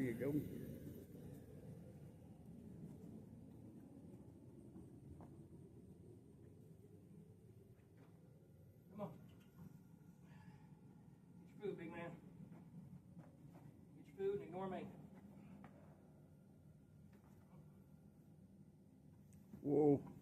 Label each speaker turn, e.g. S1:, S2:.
S1: you go.
S2: Come on. Get your food, big man. Get your food and ignore me.
S1: Whoa.